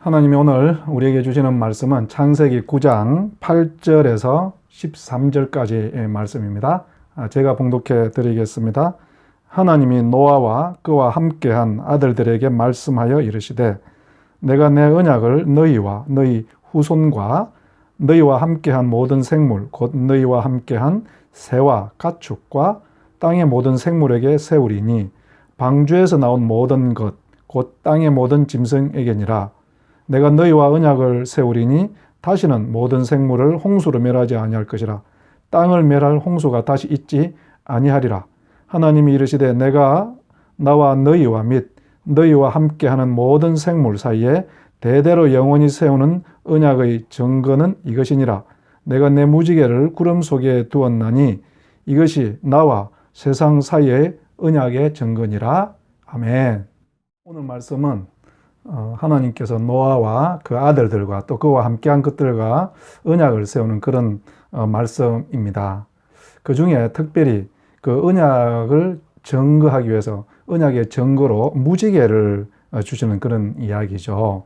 하나님이 오늘 우리에게 주시는 말씀은 창세기 9장 8절에서 13절까지의 말씀입니다. 제가 봉독해 드리겠습니다. 하나님이 노아와 그와 함께한 아들들에게 말씀하여 이르시되 내가 내 언약을 너희와 너희 후손과 너희와 함께한 모든 생물 곧 너희와 함께한 새와 가축과 땅의 모든 생물에게 세우리니 방주에서 나온 모든 것 곧 땅의 모든 짐승에게니라. 내가 너희와 언약을 세우리니 다시는 모든 생물을 홍수로 멸하지 아니할 것이라. 땅을 멸할 홍수가 다시 있지 아니하리라. 하나님이 이르시되 내가 나와 너희와 및 너희와 함께하는 모든 생물 사이에 대대로 영원히 세우는 언약의 증거는 이것이니라. 내가 내 무지개를 구름 속에 두었나니 이것이 나와 세상 사이의 언약의 증거니라. 아멘. 오늘 말씀은 하나님께서 노아와 그 아들들과 또 그와 함께한 것들과 언약을 세우는 그런 말씀입니다. 그 중에 특별히 그 언약을 증거하기 위해서 언약의 증거로 무지개를 주시는 그런 이야기죠.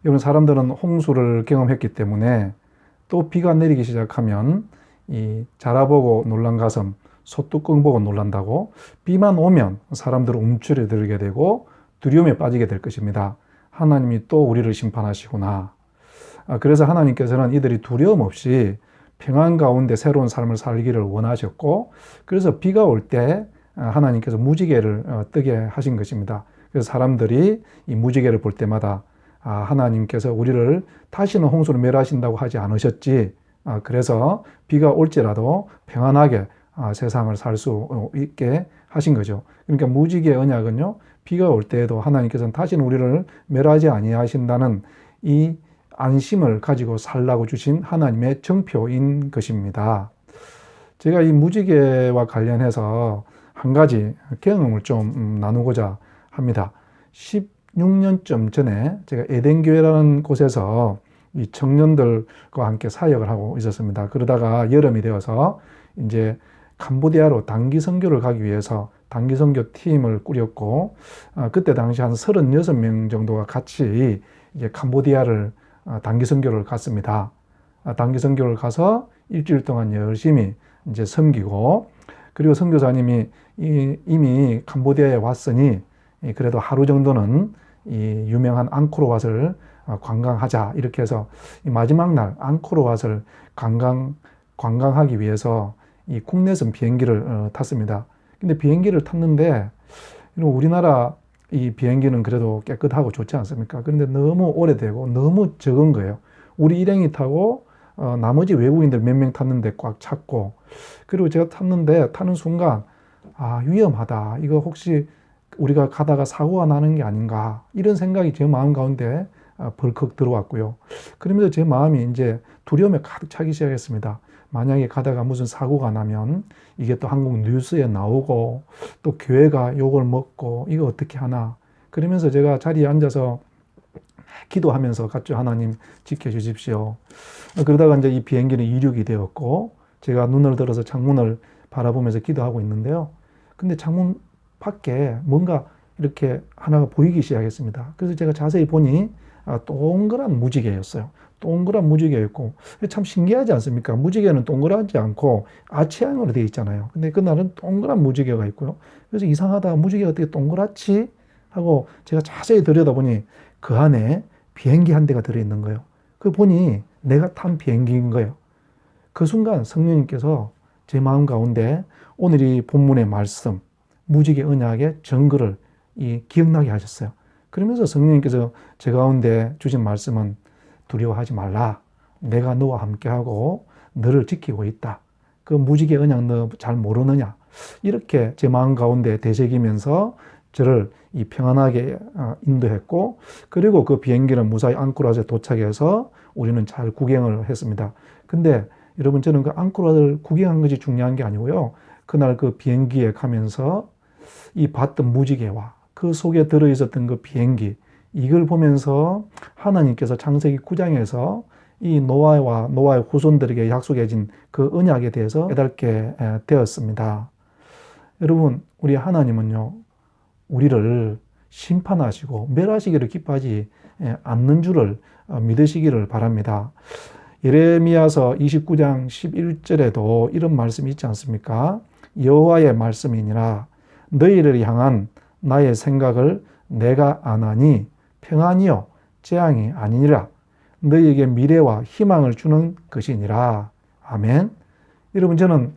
여러분, 사람들은 홍수를 경험했기 때문에 또 비가 내리기 시작하면 이 자라보고 놀란 가슴, 소뚜껑 보고 놀란다고 비만 오면 사람들은 움츠러들게 되고 두려움에 빠지게 될 것입니다. 하나님이 또 우리를 심판하시구나. 그래서 하나님께서는 이들이 두려움 없이 평안 가운데 새로운 삶을 살기를 원하셨고, 그래서 비가 올 때 하나님께서 무지개를 뜨게 하신 것입니다. 그래서 사람들이 이 무지개를 볼 때마다 하나님께서 우리를 다시는 홍수로 멸하신다고 하지 않으셨지. 그래서 비가 올지라도 평안하게 세상을 살 수 있게 하신 거죠. 그러니까 무지개 언약은요, 비가 올 때에도 하나님께서는 다시는 우리를 멸하지 아니하신다는 이 안심을 가지고 살라고 주신 하나님의 정표인 것입니다. 제가 이 무지개와 관련해서 한 가지 경험을 좀 나누고자 합니다. 16년쯤 전에 제가 에덴교회라는 곳에서 이 청년들과 함께 사역을 하고 있었습니다. 그러다가 여름이 되어서 이제 캄보디아로 단기 선교를 가기 위해서 단기 선교 팀을 꾸렸고, 그때 당시 한 36명 정도가 같이 이제 캄보디아를 단기 선교를 갔습니다. 단기 선교를 가서 일주일 동안 열심히 이제 섬기고, 그리고 선교사님이 이미 캄보디아에 왔으니 그래도 하루 정도는 이 유명한 앙코르왓을 관광하자, 이렇게 해서 마지막 날 앙코르왓을 관광하기 위해서 이 국내선 비행기를 탔습니다. 근데 비행기를 탔는데 우리나라 이 비행기는 그래도 깨끗하고 좋지 않습니까? 그런데 너무 오래되고 너무 적은 거예요. 우리 일행이 타고 나머지 외국인들 몇 명 탔는데 꽉 찼고, 그리고 제가 탔는데 타는 순간 위험하다. 이거 혹시 우리가 가다가 사고가 나는 게 아닌가, 이런 생각이 제 마음 가운데 벌컥 들어왔고요. 그러면서 제 마음이 이제 두려움에 가득 차기 시작했습니다. 만약에 가다가 무슨 사고가 나면 이게 또 한국 뉴스에 나오고 또 교회가 욕을 먹고 이거 어떻게 하나. 그러면서 제가 자리에 앉아서 기도하면서 갔죠. 하나님 지켜주십시오. 그러다가 이제 이 비행기는 이륙이 되었고, 제가 눈을 들어서 창문을 바라보면서 기도하고 있는데요. 근데 창문 밖에 뭔가 이렇게 하나가 보이기 시작했습니다. 그래서 제가 자세히 보니 동그란 무지개였어요. 동그란 무지개였고, 참 신기하지 않습니까? 무지개는 동그랗지 않고 아치형으로 되어 있잖아요. 근데 그날은 동그란 무지개가 있고요. 그래서 이상하다, 무지개가 어떻게 동그랗지? 하고 제가 자세히 들여다보니 그 안에 비행기 한 대가 들어있는 거예요. 그 보니 내가 탄 비행기인 거예요. 그 순간 성령님께서 제 마음 가운데 오늘 이 본문의 말씀, 무지개 언약의 증거를 기억나게 하셨어요. 그러면서 성령님께서 제 가운데 주신 말씀은 두려워하지 말라. 내가 너와 함께하고 너를 지키고 있다. 그 무지개 언약 너 잘 모르느냐. 이렇게 제 마음 가운데 되새기면서 저를 평안하게 인도했고, 그리고 그 비행기는 무사히 앙코르왓에 도착해서 우리는 잘 구경을 했습니다. 근데 여러분, 저는 그 앙코르왓을 구경한 것이 중요한 게 아니고요. 그날 그 비행기에 가면서 봤던 무지개와 그 속에 들어있었던 그 비행기, 이걸 보면서 하나님께서 창세기 9장에서 이 노아와 노아의 후손들에게 약속해 진 그 언약에 대해서 깨닫게 되었습니다. 여러분, 우리 하나님은요, 우리를 심판하시고 멸하시기를 기뻐하지 않는 줄을 믿으시기를 바랍니다. 예레미야서 29장 11절에도 이런 말씀이 있지 않습니까? 여호와의 말씀이니라 너희를 향한 나의 생각을 내가 아나니 평안이요 재앙이 아니니라 너희에게 미래와 희망을 주는 것이니라. 아멘. 여러분, 저는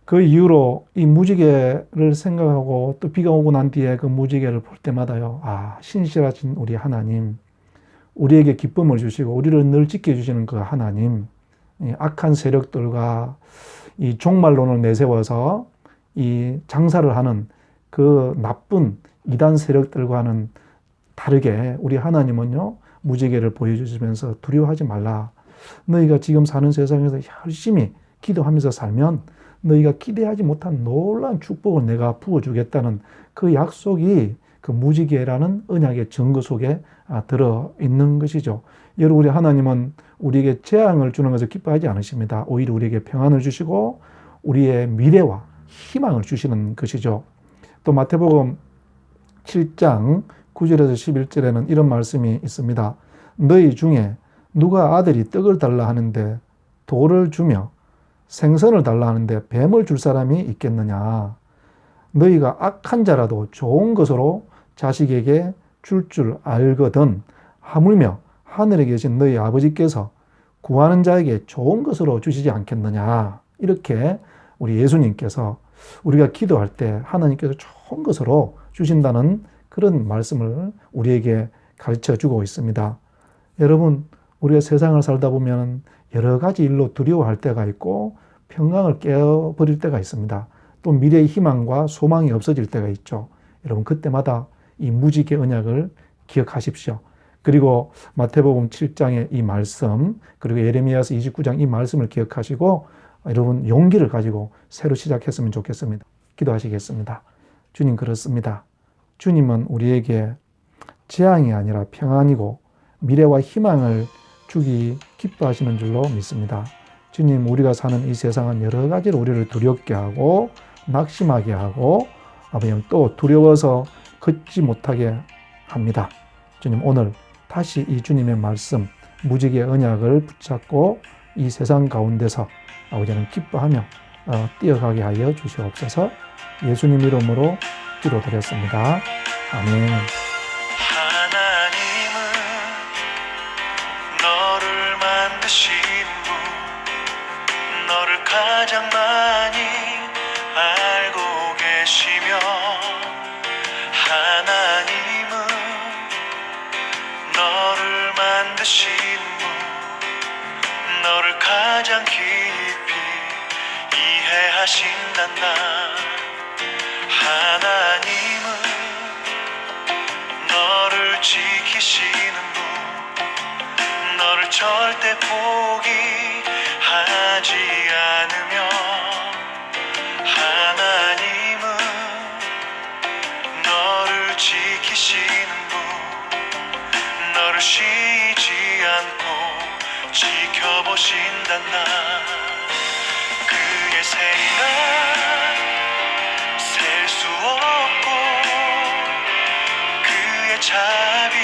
그 이후로 이 무지개를 생각하고 또 비가 오고 난 뒤에 그 무지개를 볼 때마다요, 신실하신 우리 하나님, 우리에게 기쁨을 주시고 우리를 늘 지켜주시는 그 하나님, 이 악한 세력들과 이 종말론을 내세워서 이 장사를 하는 그 나쁜 이단 세력들과는 다르게 우리 하나님은요, 무지개를 보여주시면서 두려워하지 말라. 너희가 지금 사는 세상에서 열심히 기도하면서 살면 너희가 기대하지 못한 놀라운 축복을 내가 부어주겠다는 그 약속이 그 무지개라는 언약의 증거 속에 들어있는 것이죠. 여러분, 우리 하나님은 우리에게 재앙을 주는 것을 기뻐하지 않으십니다. 오히려 우리에게 평안을 주시고 우리의 미래와 희망을 주시는 것이죠. 또 마태복음 7장 9절에서 11절에는 이런 말씀이 있습니다. 너희 중에 누가 아들이 떡을 달라 하는데 돌을 주며 생선을 달라 하는데 뱀을 줄 사람이 있겠느냐. 너희가 악한 자라도 좋은 것으로 자식에게 줄 알거든 하물며 하늘에 계신 너희 아버지께서 구하는 자에게 좋은 것으로 주시지 않겠느냐. 이렇게 우리 예수님께서 우리가 기도할 때 하나님께서 좋은 것으로 주신다는 그런 말씀을 우리에게 가르쳐 주고 있습니다. 여러분, 우리가 세상을 살다 보면 여러 가지 일로 두려워할 때가 있고 평강을 깨어버릴 때가 있습니다. 또 미래의 희망과 소망이 없어질 때가 있죠. 여러분, 그때마다 이 무지개 언약을 기억하십시오. 그리고 마태복음 7장의 이 말씀, 그리고 예레미야서 29장 이 말씀을 기억하시고 여러분 용기를 가지고 새로 시작했으면 좋겠습니다. 기도하시겠습니다. 주님, 그렇습니다. 주님은 우리에게 재앙이 아니라 평안이고 미래와 희망을 주기 기뻐하시는 줄로 믿습니다. 주님, 우리가 사는 이 세상은 여러 가지로 우리를 두렵게 하고 낙심하게 하고 또 두려워서 걷지 못하게 합니다. 주님, 오늘 다시 이 주님의 말씀, 무지개 언약을 붙잡고 이 세상 가운데서 아버지는 기뻐하며 뛰어가게 하여 주시옵소서. 예수님 이름으로 기도드렸습니다. 아멘. 하나님은 너를 만드신 분, 너를 가장 많이 알고 계시며, 하나님은 너를 만드신 분, 너를 가장 깊이 이해하신단다. 하나님은 너를 지키시는 분, 너를 절대 포기하지 않으며, 하나님은 너를 지키시는 분, 너를 쉬지 않고 지켜보신단다. 그의 세리나 셀 수 없고 그의 자비